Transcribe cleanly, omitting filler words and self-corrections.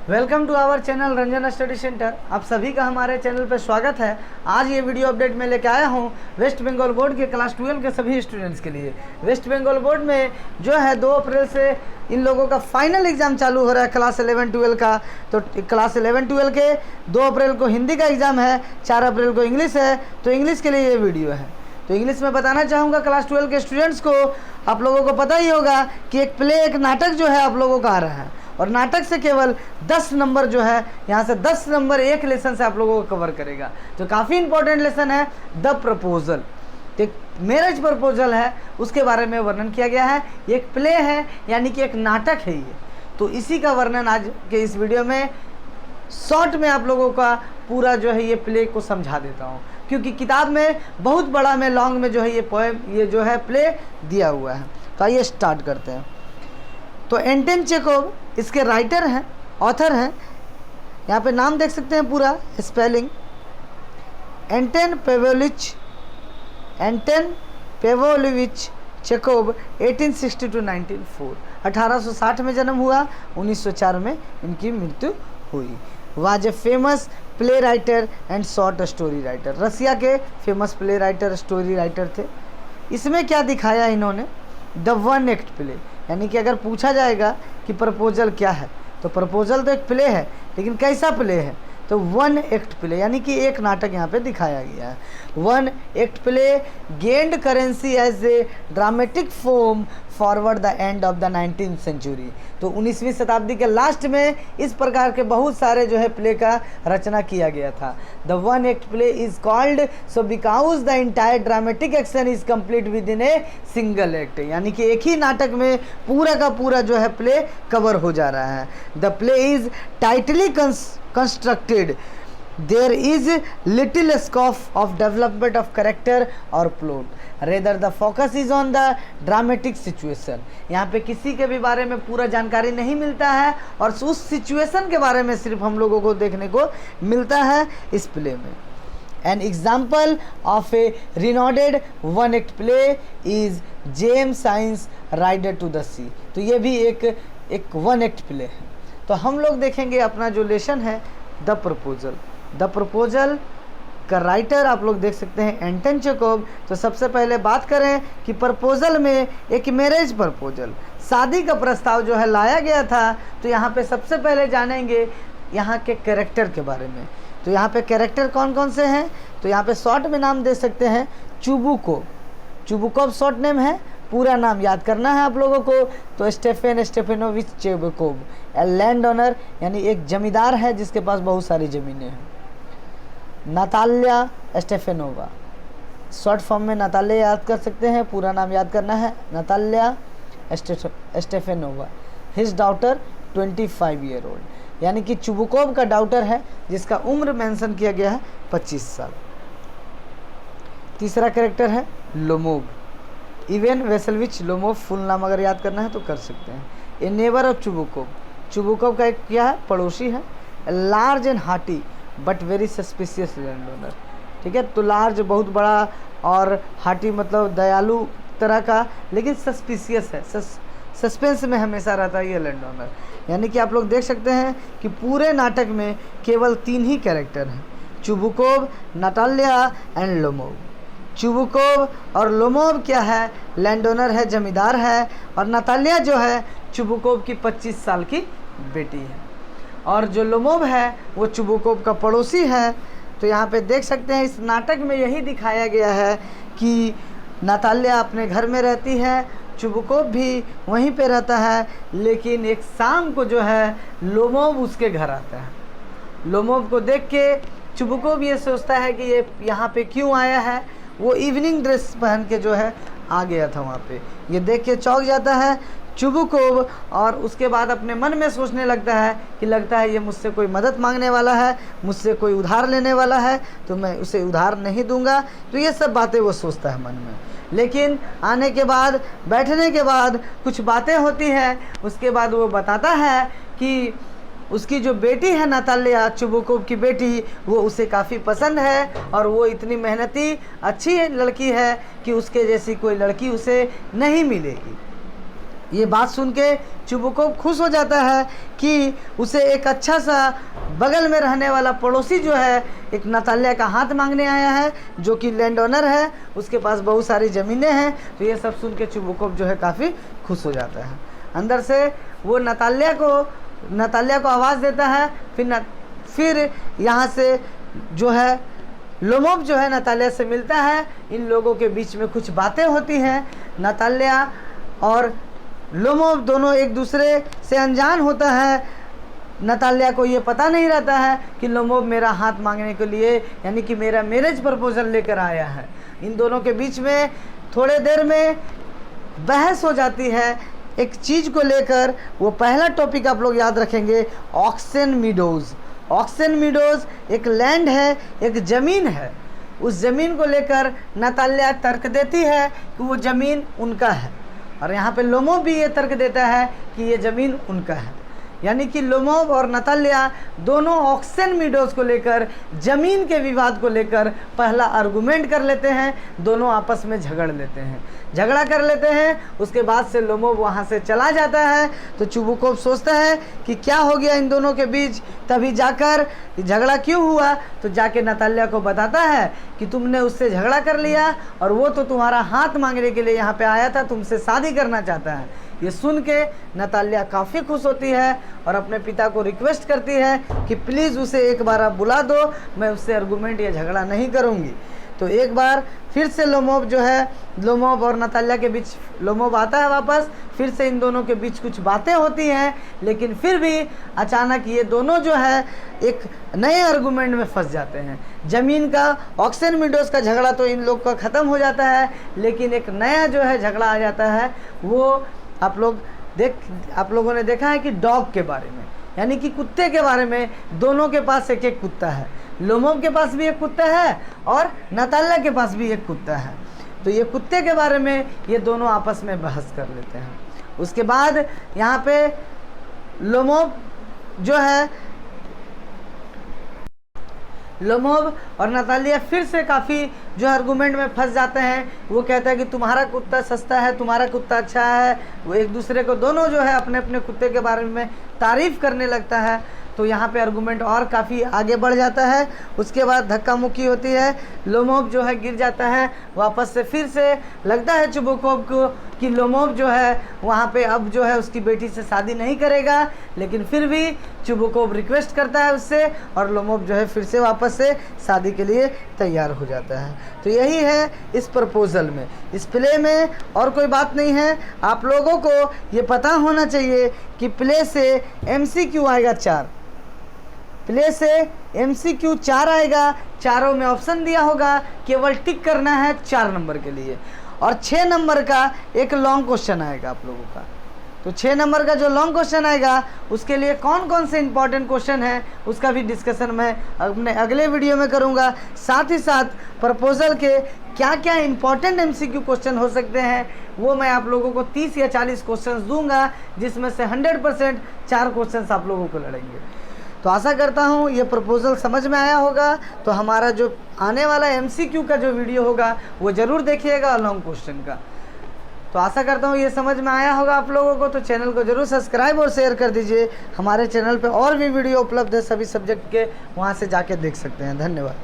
Welcome to our channel Ranjan study centre. आप सभी का हमारे चैनल पर स्वागत है। आज ये वीडियो अपडेट में लेके आया हूँ वेस्ट बंगाल बोर्ड के क्लास 12 के सभी स्टूडेंट्स के लिए। वेस्ट बंगाल बोर्ड में जो है 2 अप्रैल से इन लोगों का फाइनल एग्ज़ाम चालू हो रहा है क्लास 11-12 का। तो क्लास 11-12 के 2 अप्रैल को हिंदी का एग्ज़ाम है, 4 अप्रैल को इंग्लिश है। तो इंग्लिश के लिए ये वीडियो है। तो इंग्लिश में बताना चाहूँगा क्लास 12 के स्टूडेंट्स को, आप लोगों को पता ही होगा कि एक प्ले, एक नाटक जो है आप लोगों का आ रहा है, और नाटक से केवल 10 नंबर जो है, यहाँ से 10 नंबर एक लेसन से आप लोगों को कवर करेगा। तो काफ़ी इंपॉर्टेंट लेसन है द प्रपोजल। एक मैरिज प्रपोजल है, उसके बारे में वर्णन किया गया है। एक प्ले है, यानी कि एक नाटक है ये। तो इसी का वर्णन आज के इस वीडियो में शॉर्ट में आप लोगों का पूरा जो है ये प्ले को समझा देता हूँ, क्योंकि किताब में बहुत बड़ा में लॉन्ग में जो है ये पोएम, ये जो है प्ले दिया हुआ है। तो आइए स्टार्ट करते हैं। तो एंटन चेकोव इसके राइटर हैं, ऑथर हैं। यहाँ पे नाम देख सकते हैं पूरा स्पेलिंग, एंटन पेवोलिविच चेकोव 1860 to 1904। 1860 में जन्म हुआ, 1904 में इनकी मृत्यु हुई। Was a famous play writer and short story writer. Russia के famous play writer, story writer थे। इसमें क्या दिखाया इन्होंने, द वन एक्ट प्ले, यानी कि अगर पूछा जाएगा कि प्रपोजल क्या है, तो प्रपोजल तो एक प्ले है, लेकिन कैसा प्ले है, तो वन एक्ट प्ले, यानी कि एक नाटक यहाँ पे दिखाया गया है। One act play gained currency as a dramatic form forward the end of the 19th century. तो 19वीं शताब्दी के लास्ट में इस प्रकार के बहुत सारे जो है प्ले का रचना किया गया था। The one act play is called so because the entire dramatic action is complete with in a single act, यानी कि एक ही नाटक में पूरा का पूरा जो है प्ले कवर हो जा रहा है। The play is tightly constructed. There is little scope of development of character or plot. Rather the focus is on the dramatic situation. यहाँ पे किसी के भी बारे में पूरा जानकारी नहीं मिलता है, और उस सिचुएशन के बारे में सिर्फ हम लोगों को देखने को मिलता है इस प्ले में। An example of a renowned one act play is James Saint's Rider to the Sea। तो ये भी एक वन एक्ट प्ले है। तो हम लोग देखेंगे अपना जो लेसन है द प्रपोजल। द प्रपोजल का राइटर आप लोग देख सकते हैं एंटन चेकोव। तो सबसे पहले बात करें कि प्रपोजल में एक मैरिज प्रपोजल, शादी का प्रस्ताव जो है लाया गया था। तो यहाँ पे सबसे पहले जानेंगे यहाँ के कैरेक्टर के बारे में। तो यहाँ पे कैरेक्टर कौन कौन से हैं, तो यहाँ पे शॉर्ट में नाम दे सकते हैं चुबुकोव। चुबुकोव शॉर्ट नेम है, पूरा नाम याद करना है आप लोगों को। तो स्टेफन स्टेफेनोविच चुबुकोव, लैंड ओनर, यानी एक जमींदार है जिसके पास बहुत सारी ज़मीनें हैं। नाताल्या स्टेफेनोवा, शॉर्ट फॉर्म में नाताल्या याद कर सकते हैं, पूरा नाम याद करना है Natalya Stepanovna. His daughter 25 year old, यानी कि चुबुकोव का डॉटर है जिसका उम्र मेंशन किया गया है 25 साल। तीसरा कैरेक्टर है लोमोव, इवेन वेसलविच लोमोव, फुल नाम अगर याद करना है तो कर सकते हैं। ए नेबर ऑफ चुबुकोव, चुबुकोव का एक क्या है, पड़ोसी है। Large and hearty but very suspicious land owner, ठीक है। तो लार्ज बहुत बड़ा, और हार्टी मतलब दयालु तरह का, लेकिन सस्पिशियस है, सस्पेंस में हमेशा रहता है ये लैंड ओनर। यानी कि आप लोग देख सकते हैं कि पूरे नाटक में केवल 3 ही कैरेक्टर हैं, चुबुकोव, नाताल्या एंड लोमोव। चुबुकोव और लोमोव क्या है, लैंड ओनर है, जमींदार है, और नाताल्या जो है चुबुकोव की 25 साल की बेटी है, और जो लोमोव है वो चुबुकोव का पड़ोसी है। तो यहाँ पे देख सकते हैं इस नाटक में यही दिखाया गया है कि नाताल्या अपने घर में रहती है, चुबुकोव भी वहीं पे रहता है, लेकिन एक शाम को जो है लोमोव उसके घर आता है। लोमोव को देख के चुबुकोव ये सोचता है कि ये यहाँ पे क्यों आया है। वो इवनिंग ड्रेस पहन के जो है आ गया था वहाँ पे। ये देख के चौंक जाता है चुबुकोव, और उसके बाद अपने मन में सोचने लगता है कि लगता है ये मुझसे कोई मदद मांगने वाला है, मुझसे कोई उधार लेने वाला है, तो मैं उसे उधार नहीं दूंगा। तो ये सब बातें वो सोचता है मन में। लेकिन आने के बाद, बैठने के बाद कुछ बातें होती हैं। उसके बाद वो बताता है कि उसकी जो बेटी है नाताल्या, चुबुकोव की बेटी, वो उसे काफ़ी पसंद है, और वो इतनी मेहनती अच्छी लड़की है कि उसके जैसी कोई लड़की उसे नहीं मिलेगी। ये बात सुन के चुबुकोव खुश हो जाता है कि उसे एक अच्छा सा बगल में रहने वाला पड़ोसी जो है एक नताल्या का हाथ मांगने आया है, जो कि लैंड ओनर है, उसके पास बहुत सारी ज़मीनें हैं। तो ये सब सुन के चुबुकोव जो है काफ़ी खुश हो जाता है। अंदर से वो नताल्या को आवाज़ देता है। फिर यहाँ से जो है लोमोव जो है नताल्या से मिलता है। इन लोगों के बीच में कुछ बातें होती हैं। नताल्या और लोमोव दोनों एक दूसरे से अनजान होता है। नताल्या को ये पता नहीं रहता है कि लोमोव मेरा हाथ मांगने के लिए यानी कि मेरा मैरिज प्रपोजल लेकर आया है। इन दोनों के बीच में थोड़े देर में बहस हो जाती है एक चीज़ को लेकर। वो पहला टॉपिक आप लोग याद रखेंगे, ऑक्सन मीडोज़। ऑक्सन मीडोज़ एक लैंड है, एक ज़मीन है। उस ज़मीन को लेकर नताल्या तर्क देती है कि वो ज़मीन उनका है, और यहाँ पे लोमोव भी ये तर्क देता है कि ये ज़मीन उनका है। यानी कि लोमोव और नताल्या दोनों ऑक्सन मीडोज़ को लेकर, ज़मीन के विवाद को लेकर पहला आर्गूमेंट कर लेते हैं। दोनों आपस में झगड़ा कर लेते हैं। उसके बाद से लोमोव वहाँ से चला जाता है। तो चुबुकोव सोचता है कि क्या हो गया इन दोनों के बीच, तभी जाकर झगड़ा क्यों हुआ। तो जाके नताल्या को बताता है कि तुमने उससे झगड़ा कर लिया और वो तो तुम्हारा हाथ मांगने के लिए यहाँ पे आया था, तुमसे शादी करना चाहता है। ये सुन के नताल्या काफ़ी खुश होती है और अपने पिता को रिक्वेस्ट करती है कि प्लीज़ उसे एक बार आप बुला दो, मैं उससे आर्गूमेंट या झगड़ा नहीं करूँगी। तो एक बार फिर से लोमोव और नताल्या के बीच लोमोव आता है वापस। फिर से इन दोनों के बीच कुछ बातें होती हैं, लेकिन फिर भी अचानक ये दोनों जो है एक नए आर्गूमेंट में फंस जाते हैं। ज़मीन का, ऑक्सन मीडोज़ का झगड़ा तो इन लोग का ख़त्म हो जाता है, लेकिन एक नया जो है झगड़ा आ जाता है। वो आप लोगों ने देखा है कि डॉग के बारे में, यानी कि कुत्ते के बारे में। दोनों के पास एक एक कुत्ता है। लोमोव के पास भी एक कुत्ता है और नताल्या के पास भी एक कुत्ता है। तो ये कुत्ते के बारे में ये दोनों आपस में बहस कर लेते हैं। उसके बाद यहाँ पे लोमोव और नताल्या फिर से काफ़ी जो आर्गूमेंट में फंस जाते हैं। वो कहता है कि तुम्हारा कुत्ता सस्ता है, तुम्हारा कुत्ता अच्छा है। वो एक दूसरे को दोनों जो है अपने अपने कुत्ते के बारे में तारीफ़ करने लगता है। तो यहाँ पे आर्गूमेंट और काफ़ी आगे बढ़ जाता है। उसके बाद धक्का मुक्की होती है, लोमोव जो है गिर जाता है। वापस से फिर से लगता है चुबुकोव को कि लोमोव जो है वहाँ पे अब जो है उसकी बेटी से शादी नहीं करेगा, लेकिन फिर भी चुबुकोव रिक्वेस्ट करता है उससे और लोमोव जो है फिर से वापस से शादी के लिए तैयार हो जाता है। तो यही है इस प्रपोज़ल में, इस प्ले में और कोई बात नहीं है। आप लोगों को ये पता होना चाहिए कि प्ले से MCQ आएगा 4, प्ले से MCQ 4 आएगा। चारों में ऑप्शन दिया होगा, केवल टिक करना है 4 नंबर के लिए, और 6 नंबर का एक लॉन्ग क्वेश्चन आएगा आप लोगों का। तो 6 नंबर का जो लॉन्ग क्वेश्चन आएगा उसके लिए कौन कौन से इंपॉर्टेंट क्वेश्चन है उसका भी डिस्कशन मैं अपने अगले वीडियो में करूंगा। साथ ही साथ प्रपोजल के क्या क्या इंपॉर्टेंट MCQ क्वेश्चन हो सकते हैं वो मैं आप लोगों को 30 या 40 क्वेश्चन दूंगा, जिसमें से 100% 4 क्वेश्चन आप लोगों को लड़ेंगे। तो आशा करता हूँ ये प्रपोजल समझ में आया होगा। तो हमारा जो आने वाला MCQ का जो वीडियो होगा वो ज़रूर देखिएगा लॉन्ग क्वेश्चन का। तो आशा करता हूँ ये समझ में आया होगा आप लोगों को। तो चैनल को जरूर सब्सक्राइब और शेयर कर दीजिए। हमारे चैनल पे और भी वीडियो उपलब्ध है सभी सब्जेक्ट के, वहाँ से जाके देख सकते हैं। धन्यवाद।